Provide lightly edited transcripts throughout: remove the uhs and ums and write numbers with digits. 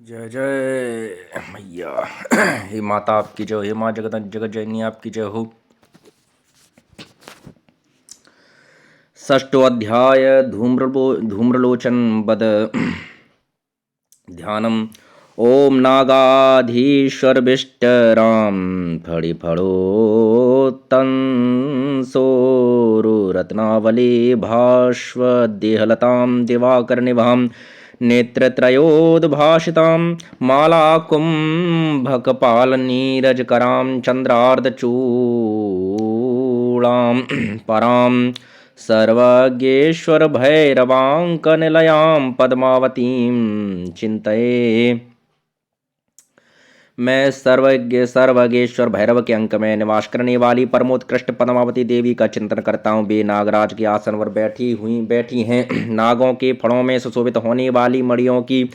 जय जय मैया। हे माता आपकी जय हो, हे माँ जगत जननी आपकी जय हो। षष्ठो अध्याय धूम्रलोचन वद ध्यानम। ओम नागाधीश्वरविष्टराम फणिफणोत्तंसोरुरत्नावली भास्वदेहलतां दिवाकरनिभां नेत्रत्रयोद्भाषितां मालाकुम्भकपालनीरजकरां चन्द्रार्धचूडां परां सर्वज्ञेश्वरभैरवाङ्कनिलयां पद्मावतीं चिन्तये। मैं सर्वज्ञेश्वर भैरव के अंक में निवास करने वाली परमोत्कृष्ट पद्मावती देवी का चिंतन करता हूँ। वे नागराज के आसन पर बैठी हैं। नागों के फणों में सुशोभित होने वाली मणियों की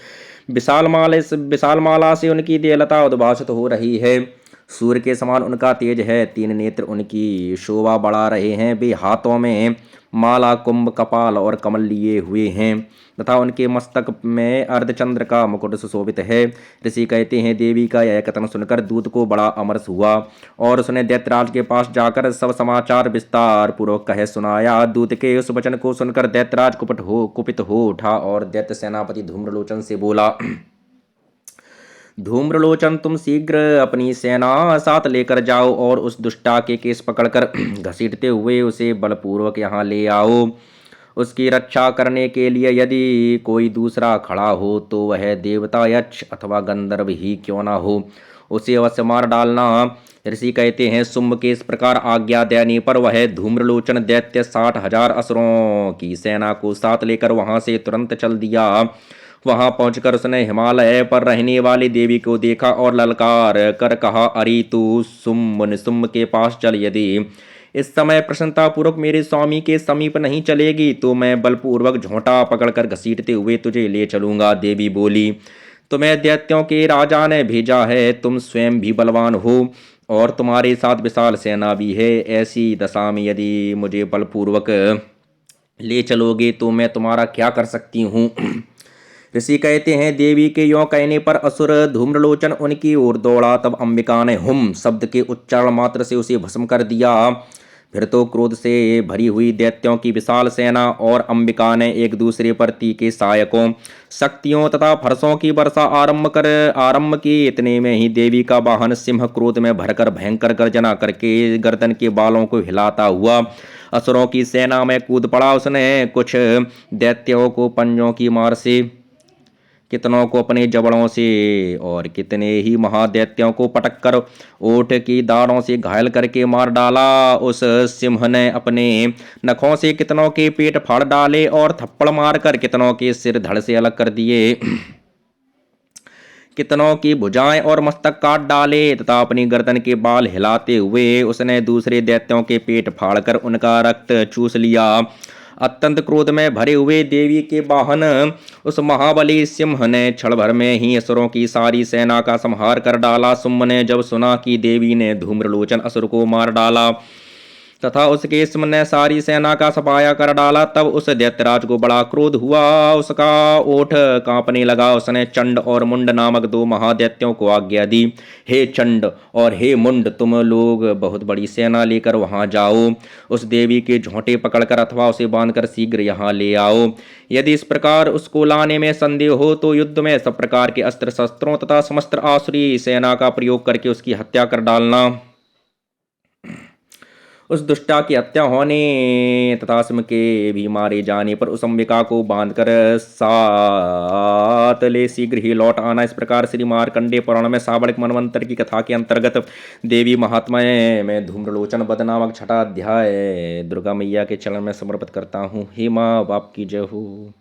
विशाल माला से उनकी देहलता उद्भासित हो रही है। सूर्य के समान उनका तेज है। तीन नेत्र उनकी शोभा बढ़ा रहे हैं। वे हाथों में माला, कुंभ, कपाल और कमल लिए हुए हैं तथा उनके मस्तक में अर्धचंद्र का मुकुट सुशोभित है। ऋषि कहते हैं, देवी का यह कथन सुनकर दूत को बड़ा अमरस हुआ और उसने दैत्यराज के पास जाकर सब समाचार विस्तार पूर्वक कह सुनाया। दूत के उस वचन को सुनकर दैत्यराज कुपित हो उठा और दैत्य सेनापति धूम्रलोचन से बोला, धूम्रलोचन, तुम शीघ्र अपनी सेना साथ लेकर जाओ और उस दुष्टा के केस पकड़कर घसीटते हुए उसे बलपूर्वक यहाँ ले आओ। उसकी रक्षा करने के लिए यदि कोई दूसरा खड़ा हो तो वह देवता, यक्ष अथवा गंधर्व ही क्यों ना हो, उसे अवश्य मार डालना। ऋषि कहते हैं, शुंभ के इस प्रकार आज्ञा देने पर वह धूम्रलोचन दैत्य 60,000 असुरों की सेना को साथ लेकर वहां से तुरंत चल दिया। वहां पहुंचकर उसने हिमालय पर रहने वाली देवी को देखा और ललकार कर कहा, अरे तू शुंभ के पास चल। यदि इस समय प्रसन्नतापूर्वक मेरे स्वामी के समीप नहीं चलेगी तो मैं बलपूर्वक झोंटा पकड़कर घसीटते हुए तुझे ले चलूंगा। देवी बोली, तुम्हें दैत्यों के राजा ने भेजा है, तुम स्वयं भी बलवान हो और तुम्हारे साथ विशाल सेना भी है। ऐसी दशा में यदि मुझे बलपूर्वक ले चलोगे तो मैं तुम्हारा क्या कर सकती हूँ। ऋषि कहते हैं, देवी के यों कहने पर असुर धूम्रलोचन उनकी ओर दौड़ा। तब अंबिका ने हुम शब्द के उच्चारण मात्र से उसे भस्म कर दिया। फिर तो क्रोध से भरी हुई दैत्यों की विशाल सेना और अंबिका ने एक दूसरे पर तीखे सहायकों, शक्तियों तथा फरसों की वर्षा आरंभ की। इतने में ही देवी का वाहन सिंह क्रोध में भरकर भयंकर गर्जना करके गर्दन के बालों को हिलाता हुआ असुरों की सेना में कूद पड़ा। उसने कुछ दैत्यों को पंजों की मार से, कितनों को अपने जबड़ों से और कितने ही महादैत्यों को पटक कर ओठ की दाढ़ों से घायल करके मार डाला। उस सिंह ने अपने नखों से कितनों के पेट फाड़ डाले और थप्पड़ मारकर कितनों के सिर धड़ से अलग कर दिए। कितनों की भुजाएं और मस्तक काट डाले तथा अपनी गर्दन के बाल हिलाते हुए उसने दूसरे दैत्यों के पेट फाड़कर उनका रक्त चूस लिया। अत्यंत क्रोध में भरे हुए देवी के वाहन उस महाबली सिंह ने क्षण भर में ही असुरों की सारी सेना का संहार कर डाला। शुंभ ने जब सुना कि देवी ने धूम्रलोचन असुर को मार डाला तथा उसके सिंह ने सारी सेना का सफाया कर डाला, तब उस दैत्यराज को बड़ा क्रोध हुआ। उसका ओठ कांपने लगा। उसने चंड और मुंड नामक दो महादैत्यों को आज्ञा दी, हे चंड और हे मुंड, तुम लोग बहुत बड़ी सेना लेकर वहां जाओ। उस देवी के झोंटे पकड़कर अथवा उसे बांधकर शीघ्र यहाँ ले आओ। यदि इस प्रकार उसको लाने में संदेह हो तो युद्ध में सब प्रकार के अस्त्र शस्त्रों तथा समस्त आसुरी सेना का प्रयोग करके उसकी हत्या कर डालना। उस दुष्टा की हत्या होने तथा सिंह के भी मारे जाने पर उस अंबिका को बांधकर साथ ले शीघ्र ही लौट आना। इस प्रकार श्री मार्कंडेय पुराण में सावर्णिक मनवंतर की कथा के अंतर्गत देवी महात्म्य में धूम्रलोचन वध नामक छठा अध्याय दुर्गा मैया के चरण में समर्पित करता हूँ। हे माँ बाप की जय हो।